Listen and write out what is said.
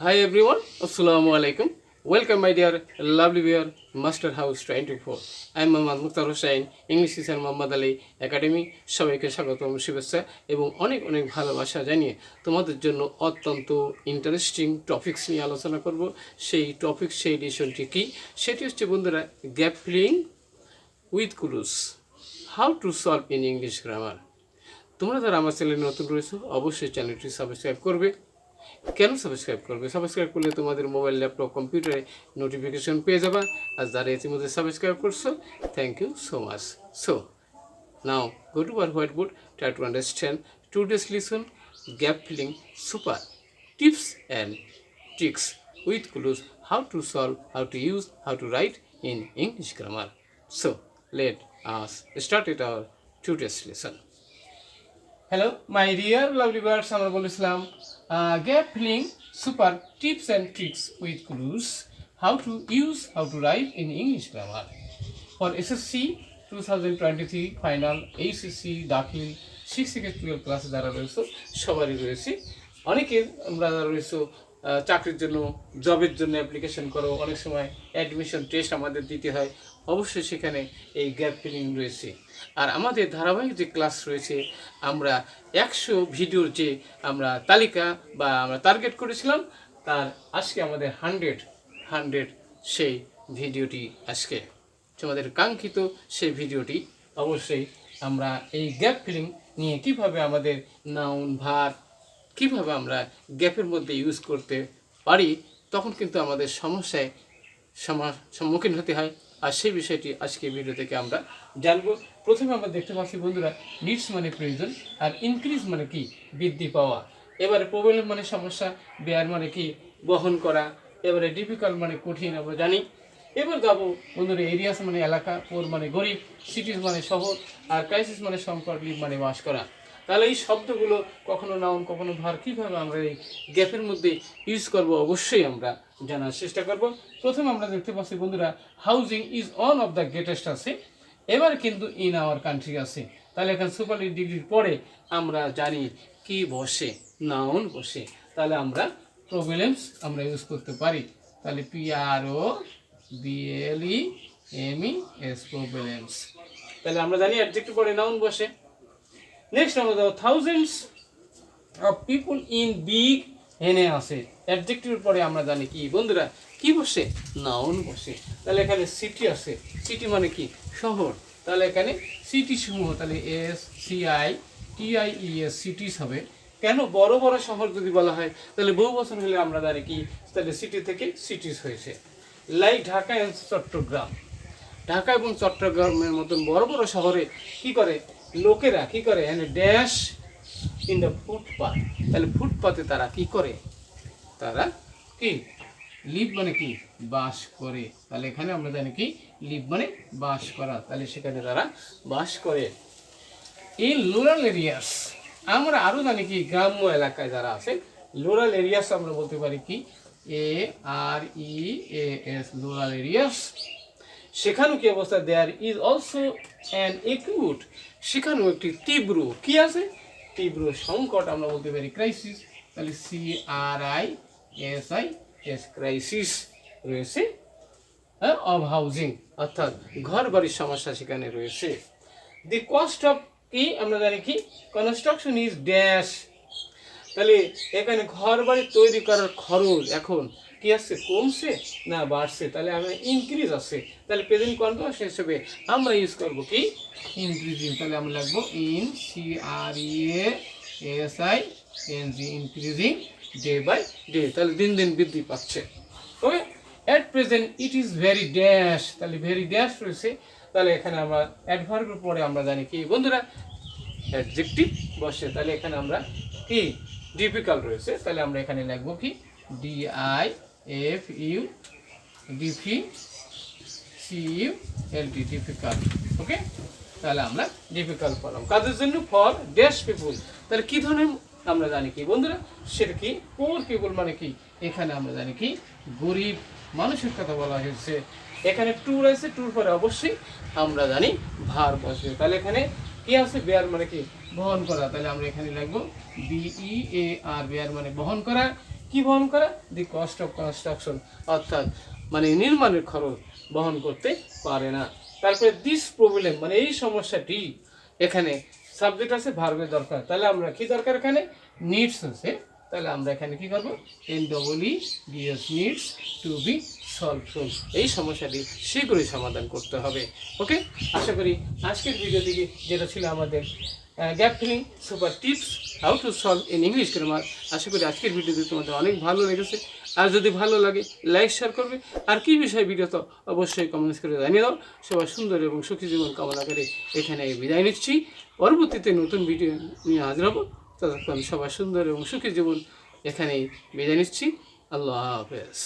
Hi everyone, Assalamu alaikum. Welcome my dear lovely viewer, Master House 24. I am Mohammad Mukhtar Hussain, English teacher Mohammad Ali Academy. সবাইকে স্বাগতম শুভেচ্ছা এবং অনেক অনেক ভালোবাসা জানিয়ে তোমাদের জন্য অত্যন্ত ইন্টারেস্টিং টপিকস নিয়ে আলোচনা করব। সেই টপিক সেই এডিশনটি কি? সেটি হচ্ছে বন্ধুরা gap filling with clues, how to solve in English grammar. তোমরা যারা আমার চ্যানেলে নতুন রয়েছো অবশ্যই চ্যানেলটি সাবস্ক্রাইব করবে। কেন সাবস্ক্রাইব করবে? সাবস্ক্রাইব করলে তোমাদের মোবাইল, ল্যাপটপ, কম্পিউটারে নোটিফিকেশন পেয়ে যাবা। আর যারা ইতিমধ্যে সাবস্ক্রাইব করছো, thank you so much. So now go to our whiteboard, try to understand today's lesson, gap filling super tips and tricks with clues, how to solve, how to use, how to write in English grammar. So let us start with our today's lesson. Hello my dear lovely birds, আমরা বলেছিলাম gap filling super tips and tricks with clues, how to use, how to write in English grammar for HSC 2023 final HSC দাখিল 6 থেকে 12 ক্লাসে যারা রয়েছে সবারই রয়েছে। অনেকের আমরা রয়েছে চাকরির জন্য, জবের জন্য অ্যাপ্লিকেশন করো, অনেক সময় অ্যাডমিশন টেস্ট আমাদের দিতে হয়, অবশ্যই সেখানে এই গ্যাপ ফিলিং রয়েছে। আর আমাদের ধারাবাহিক যে ক্লাস রয়েছে, আমরা 100 ভিডিওর যে আমরা তালিকা বা আমরা টার্গেট করেছিলাম, তার আজকে আমাদের 100 সেই ভিডিওটি আজকে তোমাদের কাঙ্ক্ষিত সেই ভিডিওটি। অবশ্যই আমরা এই গ্যাপ ফিলিং নিয়ে কিভাবে আমাদের নাউন, ভার্ব কিভাবে আমরা গ্যাপের মধ্যে ইউজ করতে পারি, তখন কিন্তু আমাদের সমস্যায় সম্মুখীন হতে হয়। আর সেই বিষয়টি আজকে ভিডিও থেকে আমরা জানবো। প্রথমে আমরা দেখতে পাচ্ছি বন্ধুরা, নিডস মানে প্রয়োজন, আর ইনক্রিজ মানে কি? বৃদ্ধি পাওয়া। এবারে প্রবলেম মানে সমস্যা, বেয়ার মানে কি? বহন করা। এবারে ডিফিকাল্ট মানে কঠিন, আমরা জানি। এবার যাবো বন্ধুরা, এরিয়াস মানে এলাকা, পোর মানে গরিব, সিটিজ মানে শহর, আর ক্রাইসিস মানে সংকট, লিভ মানে বাস করা। তাহলে এই শব্দগুলো কখনো নাউন কখনো ভার কীভাবে আমরা এই গ্যাপের মধ্যে ইউজ করব, অবশ্যই আমরা জানার চেষ্টা করব। প্রথমে আমরা দেখতে পাচ্ছি বন্ধুরা, housing is one of the greatest আছে, এবার কিন্তু ইন আওয়ার কান্ট্রি আছে। তাহলে এখানে সুপারলেটিভ ডিগ্রির পরে আমরা জানি কি বসে? নাউন বসে। তাহলে আমরা প্রবলেমস আমরা ইউজ করতে পারি। তাহলে PROBLEMES প্রবলেমস। তাহলে আমরা জানি অ্যাডজেক্টিভ পরে নাউন বসে। নেক্সট আমরা যাবো, thousands of people in big এনে আছে, অ্যাডজেক্টিভের পরে আমরা জানি কি বন্ধুরা? কি বসে? নাউন বসে। তাহলে এখানে সিটি আছে, সিটি মানে কি? শহর। তাহলে এখানে সিটি সমূহ, তাহলে SCITIES সিটিস হবে। কেন? বড় বড় শহর যদি বলা হয়, তাহলে বহু বছর হলে আমরা জানি কি? তাহলে সিটি থেকে সিটিস হয়েছে। লাইক ঢাকা এবং চট্টগ্রাম, ঢাকা এবং চট্টগ্রামের মতন বড় বড় শহরে কি করে লোকেরা? কি করে? Dash in the footpath. তাহলে ফুটপাথে তারা কি করে? তারা কি? লিভ মানে কি? বাস করে। তাহলে এখানে আমরা জানি কি? লিভ মানে বাস করা। তাহলে সেখানে তারা বাস করে। ইন রুরাল এরিয়াস, আমরা আরো জানি কি? গ্রাম্য এলাকায় যারা আছে, রুরাল এরিয়াস আমরা বলতে পারি কি? AREAS rural areas. সেখানেও কি অবস্থা? There is also an acute, সেখানেও একটি তীব্র কি আছে? তীব্র সংকট আমরা বলতে পারি ক্রাইসিস। তাহলে CRISIS ক্রাইসিস রয়েছে অফ হাউজিং, অর্থাৎ ঘর বাড়ির সমস্যা সেখানে রয়েছে। দি কস্ট অফ কি? আমরা জানি কি? Construction is dash. তাহলে এখানে ঘর বাড়ি তৈরি করার খরচ এখন কি আছে? কমছে না বাড়ছে? তাহলে আমরা ইনক্রিজ আছে। তাহলে প্রেজেন্ট কন্টিনিউয়াস হিসেবে আমরা ইউজ করব কি? ইনক্রিজিং। তাহলে আমরা লিখব INCREASING, increasing day by day. তাহলে দিন দিন বৃদ্ধি পাচ্ছে। Okay, at present it is very dash. তাহলে ভেরি ড্যাশ রয়েছে। তাহলে এখানে আমরা অ্যাডভার্বের পরে আমরা জানি কি বন্ধুরা? অ্যাডজেক্টিভ বসে। তাহলে এখানে আমরা কি? ডিফিকাল্ট রয়েছে। তাহলে আমরা এখানে লিখব কি? DIFUDICULT, difficult. ওকে, তাহলে আমরা ডিফিকাল্ট পেলাম কাজের জন্য। ফর ড্যাশ পিপুল, তাহলে কি ধরনের? আমরা জানি কি বন্ধুরা? সেটা কি? পোর পিপুল মানে কি? এখানে আমরা জানি কি? গরিব মানুষের কথা বলা হয়েছে। এখানে টু রয়েছে, টুর পরে অবশ্যই আমরা জানি ভার বসবে। তাহলে এখানে কি আছে? বেয়ার মানে কি? বহন করা। তাহলে আমরা এখানে লিখব BEAR, বেয়ার মানে বহন করা। কি বহন করে? দি কস্ট অফ কনস্ট্রাকশন, অর্থাৎ মানে নির্মাণের খরচ বহন করতে পারে না। তারপরে দিস প্রবলেম মানে এই সমস্যাটি, এখানে সাবজেক্ট আছে, ভার্বের দরকার, তাহলে আমরা কি দরকার এখানে? নিডস আছে, তাহলে আমরা এখানে কি করব? NEEDS needs to be solve. এই সমস্যাটি শীঘ্রই সমাধান করতে হবে। ওকে, আশা করি আজকের ভিডিও থেকে যেটা ছিল আমাদের gap filling super tips how to solve in English grammar, আশা করি আজকের ভিডিওটি তোমাদের অনেক ভালো লেগেছে। আর যদি ভালো লাগে লাইক শেয়ার করবে, আর কী বিষয় ভিডিও তো অবশ্যই কমেন্টস করে জানিয়ে দাও। সবার সুন্দর এবং সুখী জীবন কামনা করে এখানে বিদায় নিচ্ছি। পরবর্তীতে নতুন ভিডিও নিয়ে হাজির হব। ততক্ষণ সবার সুন্দর এবং সুখী জীবন এখানেই বিদায় নিচ্ছি। আল্লাহ হাফেজ।